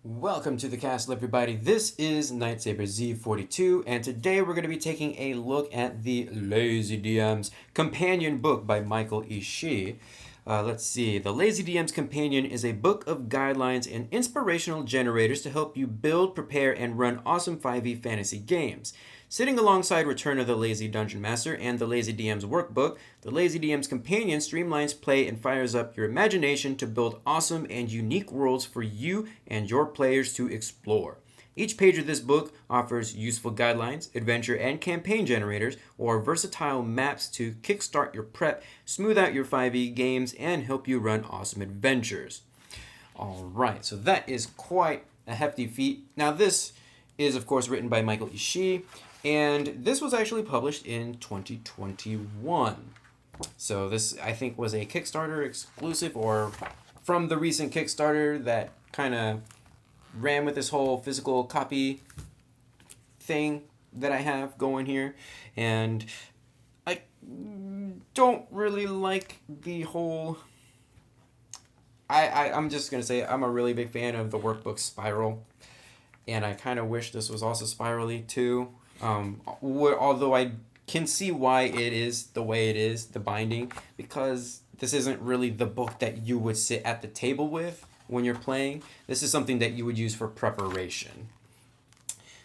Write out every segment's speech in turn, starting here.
Welcome to the castle, everybody. This is Nightsaber Z42, and today we're going to be taking a look at the Lazy DM's Companion book by Michael Ishii. Let's see. The Lazy DM's Companion is a book of guidelines and inspirational generators to help you build, prepare, and run awesome 5e fantasy games. Sitting alongside Return of the Lazy Dungeon Master and the Lazy DM's Workbook, the Lazy DM's Companion streamlines play and fires up your imagination to build awesome and unique worlds for you and your players to explore. Each page of this book offers useful guidelines, adventure and campaign generators, or versatile maps to kickstart your prep, smooth out your 5e games, and help you run awesome adventures. Alright, so that is quite a hefty feat. Now this is of course written by Michael Ishii, and this was actually published in 2021. So this, I think, was a Kickstarter exclusive, or from the recent Kickstarter that kind of ran with this whole physical copy thing that I have going here. And I don't really like the whole... I'm just going to say I'm a really big fan of the workbook spiral. And I kind of wish this was also spirally too. Although I can see why it is the way it is, the binding, because this isn't really the book that you would sit at the table with when you're playing. This is something that you would use for preparation.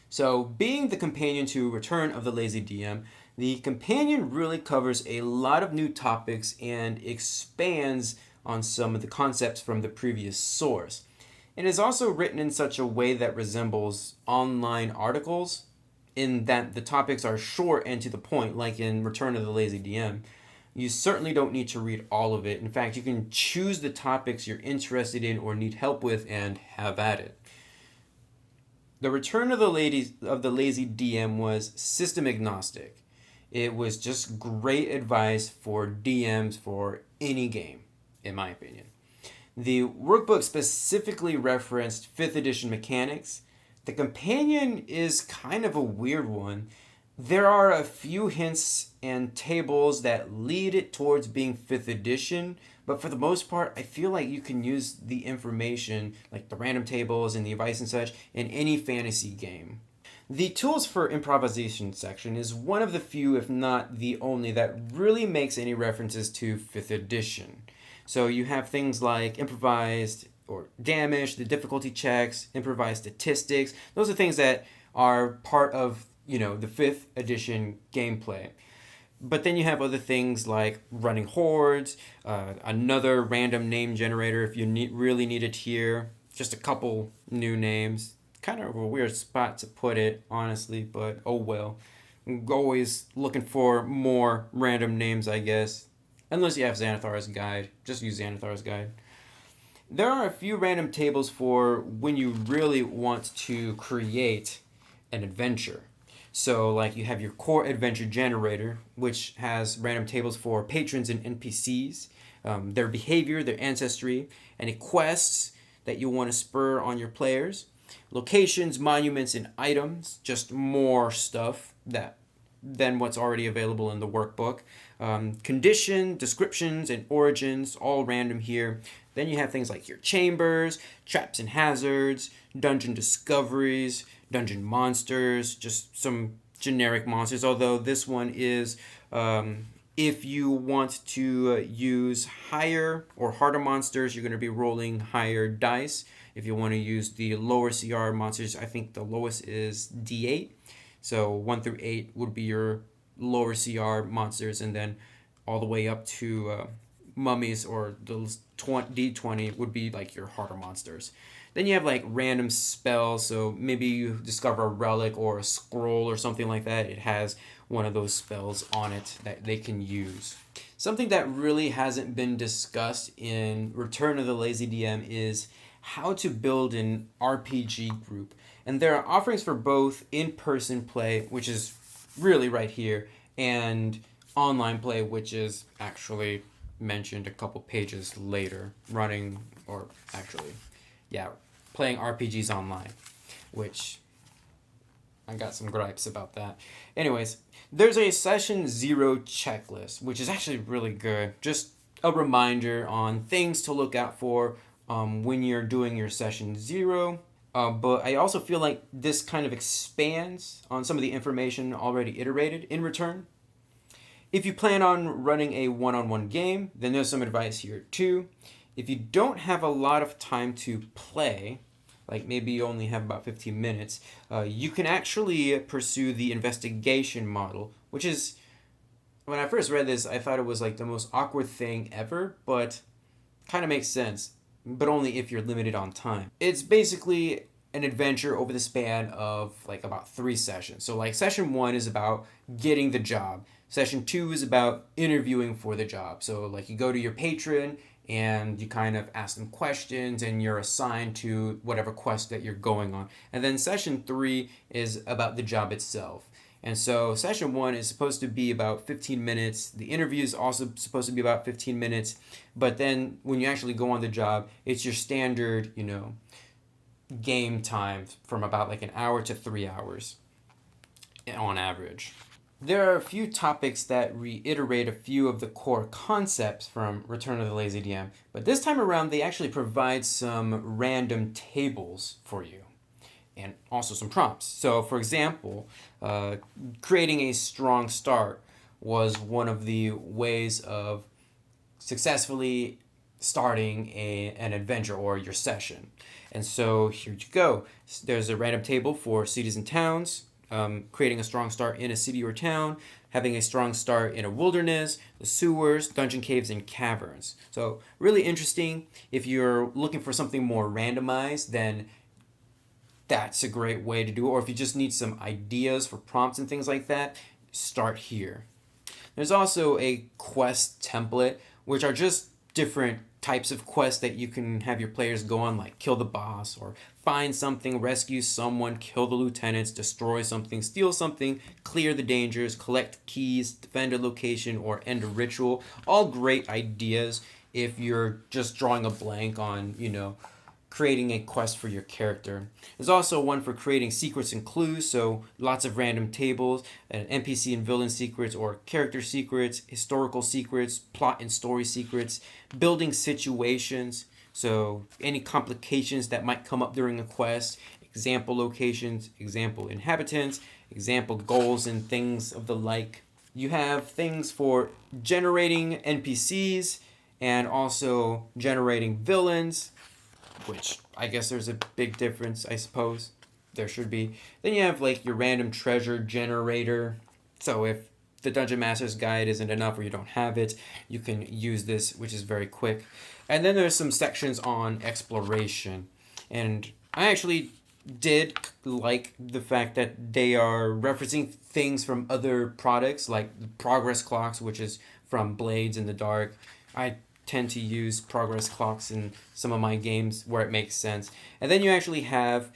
So, being the companion to Return of the Lazy DM, the companion really covers a lot of new topics and expands on some of the concepts from the previous source. It is also written in such a way that resembles online articles, in that the topics are short and to the point, like in Return of the Lazy DM. You certainly don't need to read all of it. In fact, you can choose the topics you're interested in or need help with and have at it. The Return of the Lazy DM was system agnostic. It was just great advice for DMs for any game, in my opinion. The workbook specifically referenced 5th edition mechanics. The companion is kind of a weird one. There are a few hints and tables that lead it towards being 5th edition, but for the most part, I feel like you can use the information, like the random tables and the advice and such, in any fantasy game. The tools for improvisation section is one of the few, if not the only, that really makes any references to 5th edition. So you have things like improvised or damage, the difficulty checks, improvised statistics. Those are things that are part of, the 5th edition gameplay. But then you have other things like running hordes, another random name generator if you really need it here, just a couple new names. Kind of a weird spot to put it, honestly, but oh well. I'm always looking for more random names, I guess. Unless you have Xanathar's Guide. Just use Xanathar's Guide. There are a few random tables for when you really want to create an adventure. So, like, you have your core adventure generator, which has random tables for patrons and NPCs, their behavior, their ancestry, any quests that you want to spur on your players, locations, monuments, and items, just more stuff than what's already available in the workbook. Condition, descriptions, and origins, all random here. Then you have things like your chambers, traps and hazards, dungeon discoveries, dungeon monsters, just some generic monsters, although this one is if you want to use higher or harder monsters, you're going to be rolling higher dice. If you want to use the lower CR monsters, I think the lowest is D8. So 1 through 8 would be your lower CR monsters, and then all the way up to mummies or the D20 would be like your harder monsters. Then you have like random spells, so maybe you discover a relic or a scroll or something like that. It has one of those spells on it that they can use. Something that really hasn't been discussed in Return of the Lazy DM is how to build an RPG group. And there are offerings for both in-person play, which is really right here, and online play, which is actually mentioned a couple pages later, playing RPGs online, which I got some gripes about that. Anyways, there's a session 0 checklist, which is actually really good. Just a reminder on things to look out for when you're doing your session 0. But I also feel like this kind of expands on some of the information already iterated in return. If you plan on running a one-on-one game, then there's some advice here too. If you don't have a lot of time to play, like maybe you only have about 15 minutes, you can actually pursue the investigation model, which is, when I first read this, I thought it was like the most awkward thing ever, but kind of makes sense, but only if you're limited on time. It's basically an adventure over the span of like about 3 sessions. So like session 1 is about getting the job. Session 2 is about interviewing for the job. So like you go to your patron and you kind of ask them questions and you're assigned to whatever quest that you're going on. And then session 3 is about the job itself. And so session 1 is supposed to be about 15 minutes. The interview is also supposed to be about 15 minutes. But then when you actually go on the job, it's your standard, game time from about like an hour to 3 hours on average. There are a few topics that reiterate a few of the core concepts from Return of the Lazy DM, but this time around they actually provide some random tables for you and also some prompts. So, for example, creating a strong start was one of the ways of successfully starting an adventure or your session. And so here you go. There's a random table for cities and towns, creating a strong start in a city or town, having a strong start in a wilderness, the sewers, dungeon caves, and caverns. So really interesting. If you're looking for something more randomized, then that's a great way to do it. Or if you just need some ideas for prompts and things like that, start here. There's also a quest template, which are just different types of quests that you can have your players go on, like kill the boss, or find something, rescue someone, kill the lieutenants, destroy something, steal something, clear the dangers, collect keys, defend a location, or end a ritual. All great ideas if you're just drawing a blank on, creating a quest for your character. There's also one for creating secrets and clues, so lots of random tables, NPC and villain secrets or character secrets, historical secrets, plot and story secrets, building situations, so any complications that might come up during a quest, example locations, example inhabitants, example goals, and things of the like. You have things for generating NPCs and also generating villains, which I guess there's a big difference, I suppose. There should be. Then you have like your random treasure generator. So if the Dungeon Master's Guide isn't enough or you don't have it, you can use this, which is very quick. And then there's some sections on exploration. And I actually did like the fact that they are referencing things from other products, like the progress clocks, which is from Blades in the Dark. I tend to use progress clocks in some of my games where it makes sense. And then you actually have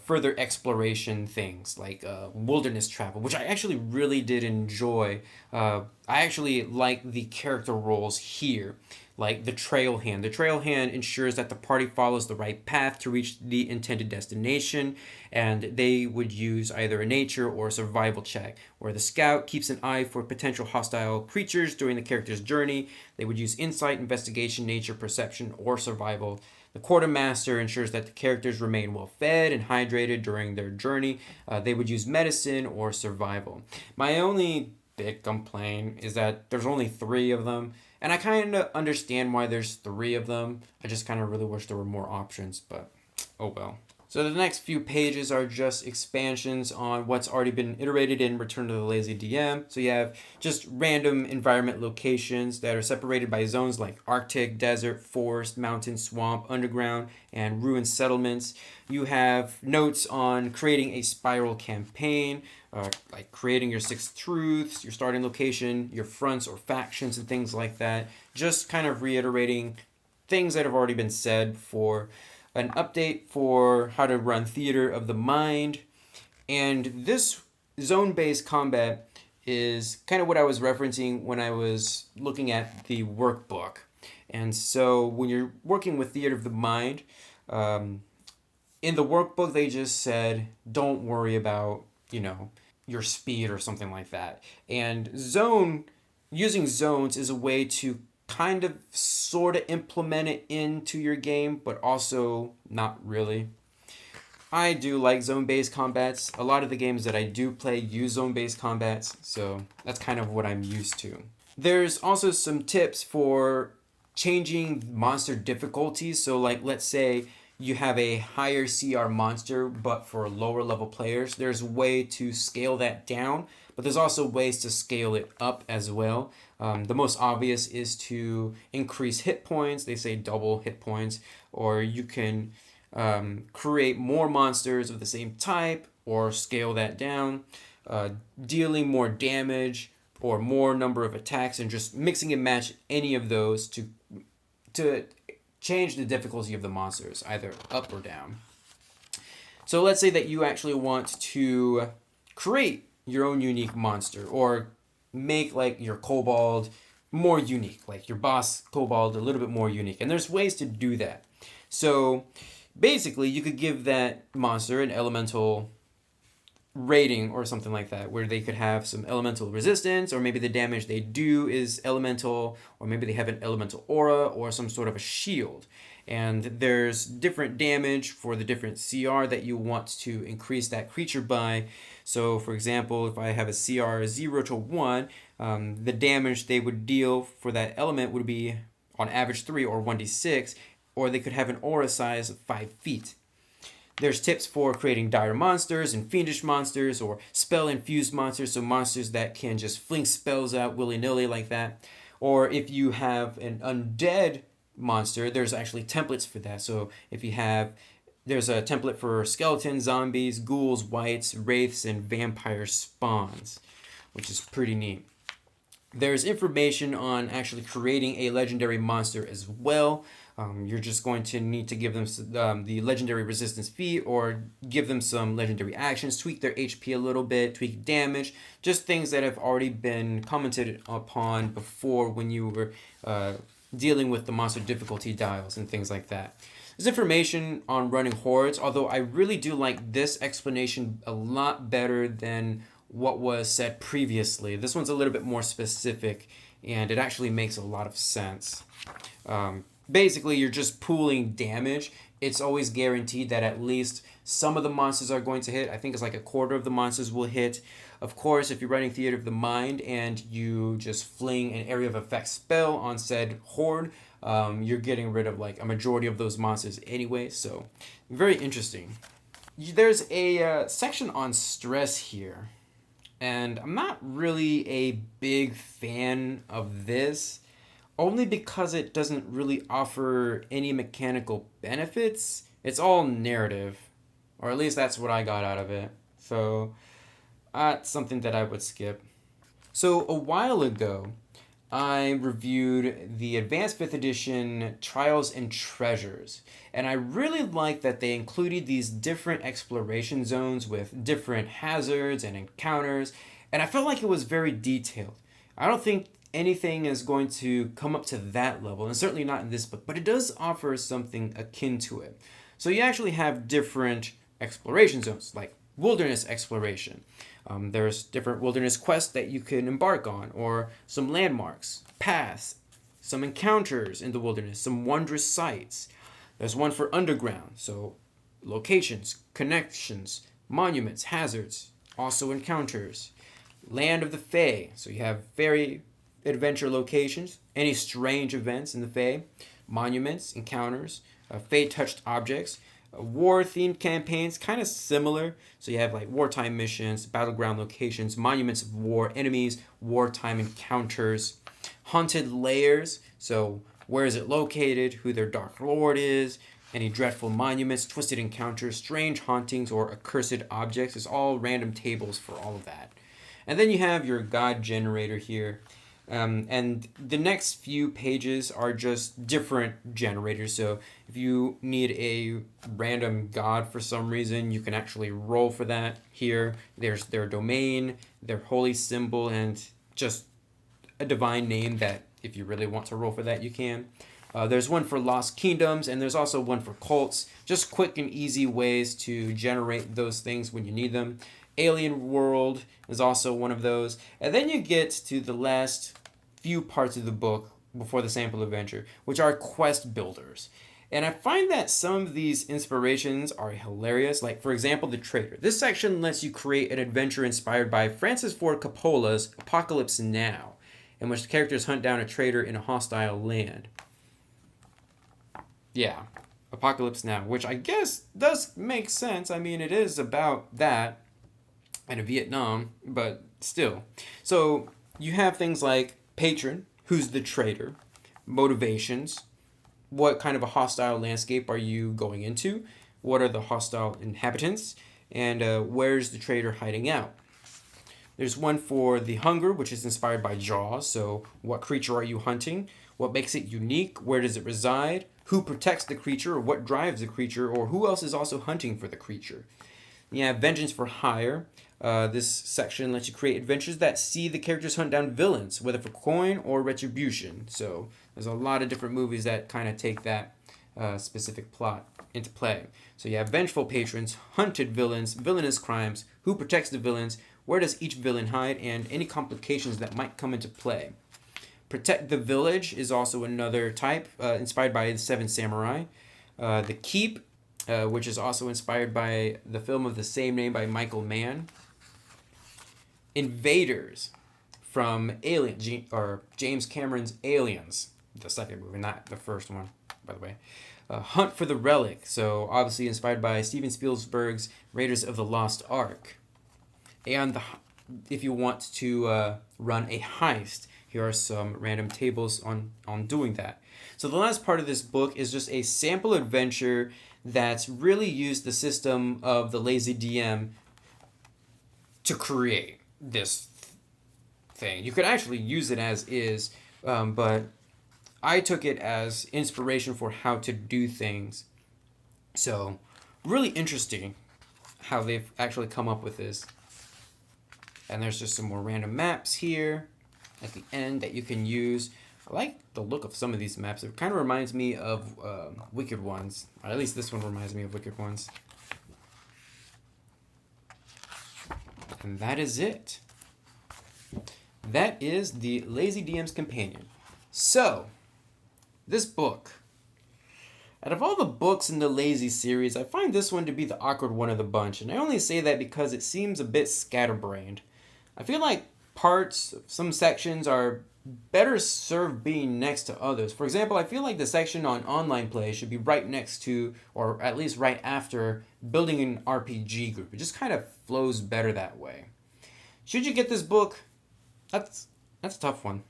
further exploration things like wilderness travel, which I actually really did enjoy. I actually like the character roles here, like the trail hand. The trail hand ensures that the party follows the right path to reach the intended destination, and they would use either a nature or survival check. Where the scout keeps an eye for potential hostile creatures during the character's journey, they would use insight, investigation, nature, perception, or survival. The quartermaster ensures that the characters remain well fed and hydrated during their journey. They would use medicine or survival. My only big complaint is that there's only 3 of them, and I kind of understand why there's 3 of them. I just kind of really wish there were more options, but oh well. So the next few pages are just expansions on what's already been iterated in Return to the Lazy DM. So you have just random environment locations that are separated by zones like Arctic, desert, forest, mountain, swamp, underground, and ruined settlements. You have notes on creating a spiral campaign, like creating your 6 truths, your starting location, your fronts or factions, and things like that. Just kind of reiterating things that have already been said for an update for how to run theater of the mind. And this zone-based combat is kind of what I was referencing when I was looking at the workbook. And so when you're working with theater of the mind, in the workbook they just said, don't worry about, your speed or something like that. And using zones is a way to kind of sort of implement it into your game, but also not really. I do like zone-based combats. A lot of the games that I do play use zone-based combats, so that's kind of what I'm used to. There's also some tips for changing monster difficulties. So like let's say you have a higher CR monster but for lower level players, there's a way to scale that down, but there's also ways to scale it up as well. The most obvious is to increase hit points. They say double hit points, or you can create more monsters of the same type or scale that down, dealing more damage or more number of attacks, and just mixing and match any of those to change the difficulty of the monsters, either up or down. So let's say that you actually want to create your own unique monster, or make like your kobold more unique, like your boss kobold a little bit more unique. And there's ways to do that. So basically you could give that monster an elemental rating or something like that, where they could have some elemental resistance, or maybe the damage they do is elemental, or maybe they have an elemental aura or some sort of a shield. And there's different damage for the different CR that you want to increase that creature by. So for example, if I have a CR 0 to 1, the damage they would deal for that element would be on average 3 or 1d6, or they could have an aura size of 5 feet. There's tips for creating dire monsters and fiendish monsters, or spell-infused monsters, so monsters that can just fling spells out willy-nilly like that. Or if you have an undead monster, there's actually templates for that. So if you have, there's a template for skeletons, zombies, ghouls, wights, wraiths, and vampire spawns, which is pretty neat. There's information on actually creating a legendary monster as well. You're just going to need to give them the legendary resistance feat, or give them some legendary actions, tweak their HP a little bit, tweak damage, just things that have already been commented upon before when you were dealing with the monster difficulty dials and things like that. There's information on running hordes, although I really do like this explanation a lot better than what was said previously. This one's a little bit more specific, and it actually makes a lot of sense. Basically, you're just pooling damage. It's always guaranteed that at least some of the monsters are going to hit. I think it's like a quarter of the monsters will hit. Of course, if you're running Theater of the Mind and you just fling an area of effect spell on said horde, you're getting rid of like a majority of those monsters anyway. So very interesting. There's a section on stress here, and I'm not really a big fan of this, only because it doesn't really offer any mechanical benefits. It's all narrative, or at least that's what I got out of it. So that's something that I would skip. So a while ago, I reviewed the Advanced 5th Edition Trials and Treasures, and I really liked that they included these different exploration zones with different hazards and encounters, and I felt like it was very detailed. I don't think anything is going to come up to that level, and certainly not in this book, but it does offer something akin to it. So you actually have different exploration zones, like wilderness exploration. There's different wilderness quests that you can embark on, or some landmarks, paths, some encounters in the wilderness, some wondrous sights. There's one for underground, so locations, connections, monuments, hazards, also encounters. Land of the Fae, so you have fairy adventure locations, any strange events in the Fae, monuments, encounters, Fae-touched objects, war-themed campaigns, kind of similar. So you have like wartime missions, battleground locations, monuments of war, enemies, wartime encounters, haunted lairs. So where is it located, who their dark lord is, any dreadful monuments, twisted encounters, strange hauntings, or accursed objects. It's all random tables for all of that. And then you have your god generator here. And the next few pages are just different generators. So if you need a random god for some reason, you can actually roll for that here. There's their domain, their holy symbol, and just a divine name that if you really want to roll for that, you can. There's one for Lost Kingdoms, and there's also one for cults. Just quick and easy ways to generate those things when you need them. Alien World is also one of those. And then you get to the last few parts of the book before the sample adventure, which are quest builders. And I find that some of these inspirations are hilarious. Like, for example, the traitor. This section lets you create an adventure inspired by Francis Ford Coppola's Apocalypse Now, in which the characters hunt down a traitor in a hostile land. Yeah, Apocalypse Now, which I guess does make sense. I mean, it is about that and Vietnam, but still. So you have things like patron, who's the traitor, motivations, what kind of a hostile landscape are you going into, what are the hostile inhabitants, and where's the traitor hiding out. There's one for the hunger, which is inspired by Jaws. So what creature are you hunting? What makes it unique? Where does it reside? Who protects the creature, or what drives the creature, or who else is also hunting for the creature? You have vengeance for hire. This section lets you create adventures that see the characters hunt down villains, whether for coin or retribution. So there's a lot of different movies that kind of take that specific plot into play. So you have vengeful patrons, hunted villains, villainous crimes, who protects the villains, where does each villain hide, and any complications that might come into play. Protect the village is also another type, inspired by the Seven Samurai. The Keep, which is also inspired by the film of the same name by Michael Mann. Invaders from James Cameron's Aliens, the second movie, not the first one, by the way. Hunt for the Relic, so obviously inspired by Steven Spielberg's Raiders of the Lost Ark. And if you want to run a heist, here are some random tables on doing that. So the last part of this book is just a sample adventure that's really used the system of the lazy DM to create this thing. You could actually use it as is, but I took it as inspiration for how to do things. So really interesting how they've actually come up with this. And there's just some more random maps here at the end that you can use. I like the look of some of these maps. It kind of reminds me of Wicked Ones. Or at least this one reminds me of Wicked Ones. And that is it. That is the Lazy DM's Companion. So, this book. Out of all the books in the Lazy series, I find this one to be the awkward one of the bunch. And I only say that because it seems a bit scatterbrained. I feel like some sections are better served being next to others. For example, I feel like the section on online play should be right next to, or at least right after, building an RPG group. It just kind of flows better that way. Should you get this book? That's a tough one.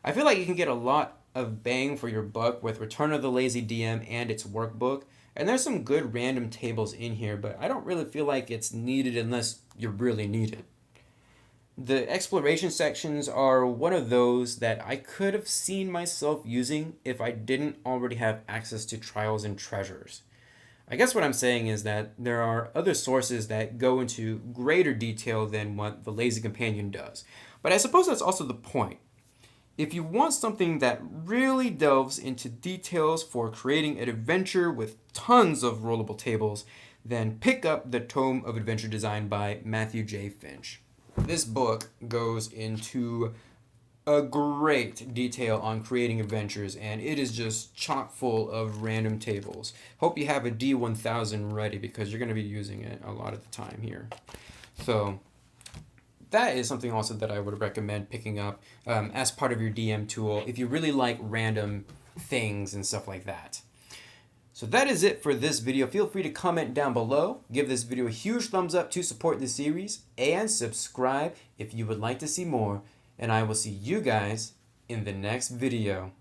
I feel like you can get a lot of bang for your buck with Return of the Lazy DM and its workbook. And there's some good random tables in here, but I don't really feel like it's needed unless you really need it. The exploration sections are one of those that I could have seen myself using if I didn't already have access to trials and treasures. I guess what I'm saying is that there are other sources that go into greater detail than what the Lazy Companion does. But I suppose that's also the point. If you want something that really delves into details for creating an adventure with tons of rollable tables, then pick up the Tome of Adventure Design by Matthew J. Finch. This book goes into a great detail on creating adventures, and it is just chock full of random tables. Hope you have a D1000 ready because you're going to be using it a lot of the time here. So that is something also that I would recommend picking up as part of your DM tool if you really like random things and stuff like that. So that is it for this video. Feel free to comment down below, give this video a huge thumbs up to support the series, and subscribe if you would like to see more. And I will see you guys in the next video.